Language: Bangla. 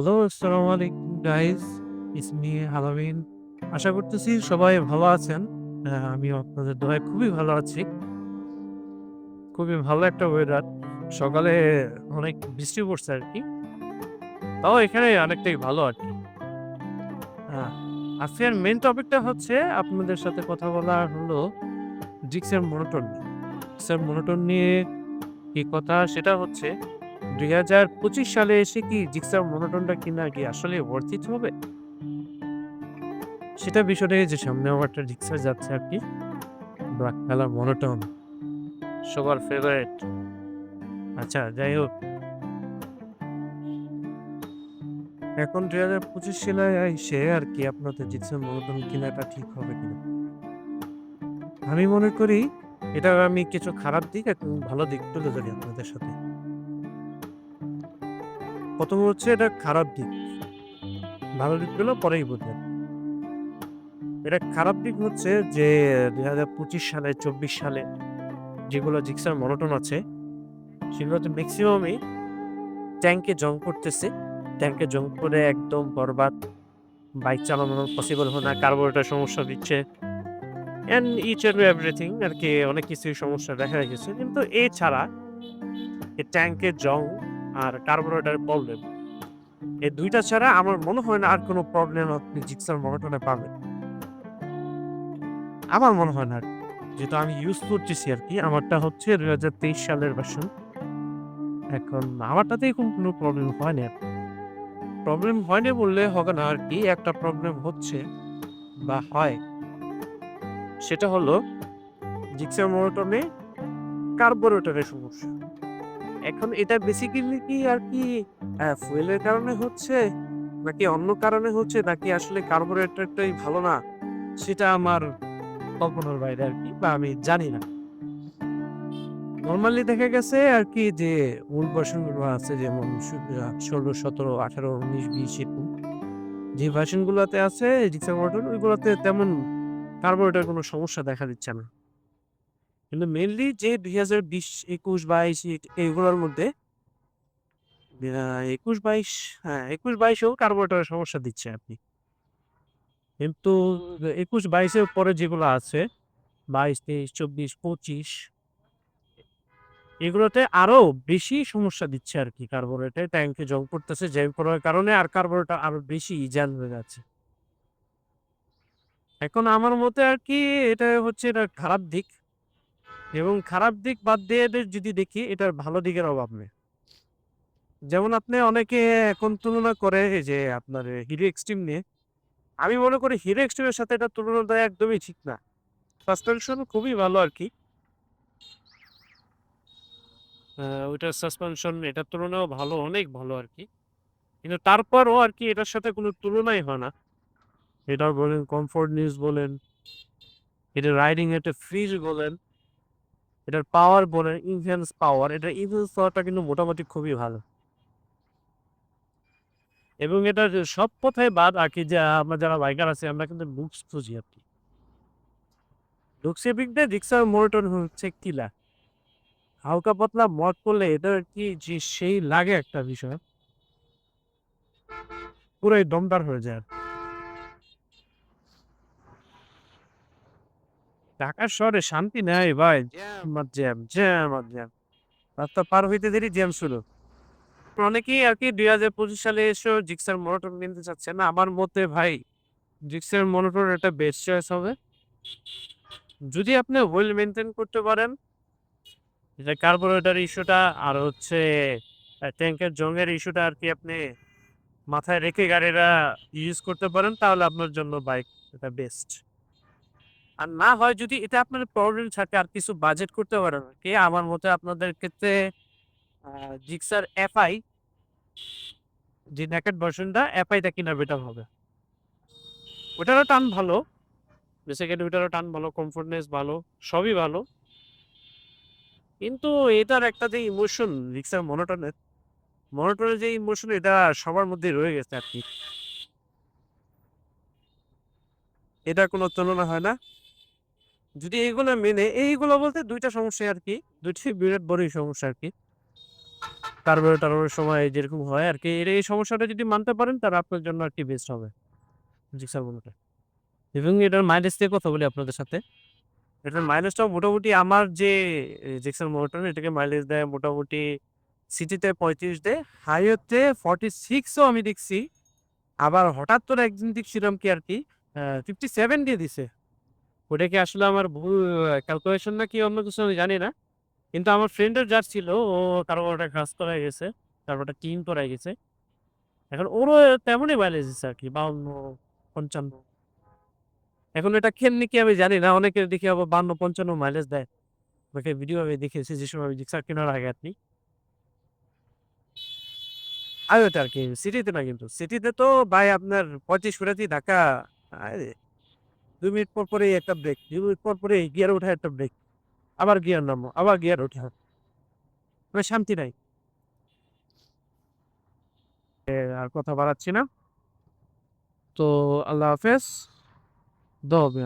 হ্যালো, আসসালামু আলাইকুম গাইস। ইটস মি আলামিন। আশা করতেছি সবাই ভালো আছেন। আমিও আপনাদের দোয়ায় খুবই ভালো আছি। খুবই ভালো একটা ওয়েদার। সকালে অনেক বৃষ্টি পড়ছে আরকি। তাও এখানে অনেকটাই ভালো আরকি। আ আজকের মেইন টপিকটা হচ্ছে আপনাদের সাথে কথা বলা হলো জিগসের মনোটোন নিয়ে। জিগসের মনোটোন নিয়ে কি কথা সেটা হচ্ছে ২০২৫ সালে এসে কি জিগসার মনোটোনটা কিনা কি আসলে worth it হবে? সেটা বিষয়টা এই যে সামনে আমার একটা রিক্সা যাচ্ছে আরকি। ব্লাক কালার মনোটোন সবার ফেভারাইট। আচ্ছা যাই হোক, এখন ২০২৫ সালে আইসে আরকি আপনাদের জিক্সার মনোটোন কিনাটা ঠিক হবে কিনা? আমি মনে করি এটার আমি কিছু খারাপ দিক এবং ভালো দিক তুলে ধরি আপনাদের সাথে। ১ম হচ্ছে এটার খারাপ দিক। ভালো দিকগুলো পরেই বলবেন। এটার খারাপ দিক হচ্ছে যে ২০২৫ সালে ২৪ সালে যেগুলো জিক্সার মনোটোন আছে সেগুলোতে মেক্সিমামই ট্যাংকে জং পড়তেছে। ট্যাংকে জং পড়ে একদম বরবাদ। বাইক চালানো পসিবল হয় না। কার্বোরেটর সমস্যা দিচ্ছে। অ্যান্ড ইচ এন্ড এভরিথিং আরকি অনেক কিছুই সমস্যা দেখা গেছে। কিন্তু এছাড়া এই ট্যাংকের জং আর কার্বোরেটরের প্রবলেম, এই ২ টা ছাড়া আমার মনে হয় না আর কোন প্রবলেম আপনি জিক্সার মনোটনে পাবেন। আমার মনে হয় না আরকি। যেহেতু আমি ইউজ করতেছি আরকি। আমারটা হচ্ছে ২০২৩ সালের ভার্সন। এখন আমারটাতে এরকম কোন প্রবলেম হয়নি আরকি। প্রবলেম হয়নি বললে হবে না আরকি। একটা প্রবলেম হচ্ছে বা হয় সেটা হলো জিক্সার মোনোটোনে কার্বোরেটরের সমস্যা। এখন এটা বেসিক্যালি কি আরকি ফুয়েলের কারণে হচ্ছে? নাকি অন্য কারণে হচ্ছে? নাকি আসলে কার্বোরেটরটাই ভালো না? সেটা আমার কল্পনার বাইরে আরকি বা আমি জানি না। নরমালি দেখা গেছে আরকি যে ওল্ড ভার্সন গুলো আছে যেমন ১৬, ১৭, ১৮, ১৯, ২০ এরকম। যে ভার্সন গুলাতে আছে জিক্সার মোটর ওইগুলাতে তেমন কার্বোরেটর কোনো সমস্যা দেখা দিচ্ছে না। কিন্তু মেইনলি যে ২০২০, ২১, ২২ এগুলোর মধ্যে ২১, ২২ হ্যাঁ, ২১, ২২ এও কার্বোরেটরের সমস্যা দিচ্ছে আরকি। কিন্তু ২১, ২২ এর পরে যেগুলো আছে ২২, ২৩, ২৪, ২৫ এগুলোতে আরো বেশি সমস্যা দিচ্ছে আরকি কার্বোরেটর। ট্যাংকে জং পড়তেছে জং পড়ার কারণে আর কার্বোরেটর আরো বেশি জ্যাম হয়ে যাচ্ছে। এখন আমার মতে আরকি এটা হচ্ছে এটার খারাপ দিক এবং খারাপ দিক বাদ দিয়ে যদি দেখি এটার ভালো দিকের অভাব নেই। যেমন আপনি অনেকে এখন তুলনা করে এই যে আপনার হিরো এক্সট্রিম নিয়ে। আমি মনে করি হিরো এক্সট্রিম এর সাথে এটার তুলনা দেওয়া একদমই ঠিক না। সাসপেনশন খুবই ভালো আরকি। আ ওইটার সাসপেনশন এটার তুলনায়ও ভালো, অনেক ভালো আরকি। কিন্তু তারপরও আরকি এটার সাথে কোনো তুলনাই হয় না। এটা বলেন কমফোর্টনেস বলেন, এটার রাইডিং এর ফিল বলেন, এটার পাওয়ার বলেন, ইনহ্যান্স পাওয়ার, এটার ইনহ্যান্স পাওয়ারটা কিন্তু মোটামুটি খুবই ভালো। এবং এটার যে সব কথাই বাদ আরকি যে আমরা যারা বাইকার আছি আমরা কিন্তু লুকস খুঁজি আরকি। লুকস এর দিক দিয়ে জিক্সার মোটর হচ্ছে কিলার। হালকা পাতলা মদ করলে এটার কি যে সেই লাগে একটা বিষয়, পুরাই দমদার হয়ে যায় আরকি। ঢাকা শহরে শান্তি নাই ভাই। জ্যাম আর জ্যাম, জ্যাম আর জ্যাম। রাস্তা পার হইতে দেরি জ্যাম শুরু। অনেকেই আরকি ২০২৫ সালে এসেও জিক্সার মোটর কিনতে চাচ্ছে না। আমার মতে ভাই জিক্সার মোটর একটা বেস্ট চয়েস হবে। যদি আপনি ওয়েল মেইনটেইন করতে পারেন, যে কার্বোরেটর ইস্যুটা আর হচ্ছে ট্যাংকের জংয়ের ইস্যুটা আরকি আপনি মাথায় রেখে গাড়িটা ইউজ করতে পারেন তাহলে আপনার জন্য বাইক এটা বেস্ট। আর না হয় যদি এটা আপনার প্রবলেম থাকে আর কিছু বাজেট করতে পারেন আরকি। আমার মতে আপনাদের ক্ষেত্রে আ জিক্সার এফআই যে নেকেড ভার্সনটা এফআইটা কিনা বেটার হবে। ওটারও টান ভালো। বেসিক্যালি ওটারও টান ভালো, কমফোর্টনেস ভালো, সবই ভালো। কিন্তু এটার একটা যে ইমোশন রিক্সার মনোটনের, মনোটনের যে ইমোশন এটা সবার মধ্যেই রয়ে গেছে আরকি। এটার কোনো তুলনা হয় না। যদি এইগুলো মেনে এইগুলো বলতে ২ টা সমস্যা আরকি। ২ টি বিরাট বড়ই সমস্যা আরকি। কার্বোরেটরের সময় যেরকম হয় আরকি। এই সমস্যাটা যদি মানতে পারেন তাহলে আপনার জন্য আরকি বেস্ট হবে জিক্সার মোটরটা। এবং এটার মাইলেজ নিয়ে কথা বলি আপনাদের সাথে। এটার মাইলেজটাও মোটামুটি আমার যে জিক্সার মোটর এটাকে মাইলেজ দেয় মোটামুটি সিটিতে ৩৫ দেয়, হাইওয়েতে 46 ও আমি দেখছি। আবার হঠাৎ করে একদিন দেখছিলাম কি আরকি 57 দিয়ে দিছে। ওটা কি আসলে আমার ভুল ক্যালকুলেশন না কি অন্য কিছু আমি জানি না। কিন্তু আমার ফ্রেন্ডের যার ছিল ও কারো ওটা কাজ করায় গেছে। তারপর ওটা ক্লিন করায় গেছে। এখন ওরও তেমনই মাইলেজ দিচ্ছে আরকি ৫২, ৫৫। এখন এটা কেমনি কি আমি জানি না। অনেকে দেখি আবার ৫২, ৫৫ মাইলেজ দেয়। ওকে ভিডিও আমি দেখেছি যে সময় আমি রিক্সা কেনার আগে আরকি। হাইওয়েতে আরকি, সিটিতে না কিন্তু। সিটিতে তো ভাই আপনার ৩৫-৪০ ধাক্কা আরে ২ মিনিট পর পরেই একটা ব্রেক। ২ মিনিট পর পরেই গিয়ারে উঠায় একটা ব্রেক। আবার গিয়ার নামানো, আবার গিয়ার ওঠা। মানে শান্তি নাই। আর কথা বাড়াচ্ছি না। তো আল্লাহ হাফেজ। দোয়া হবে।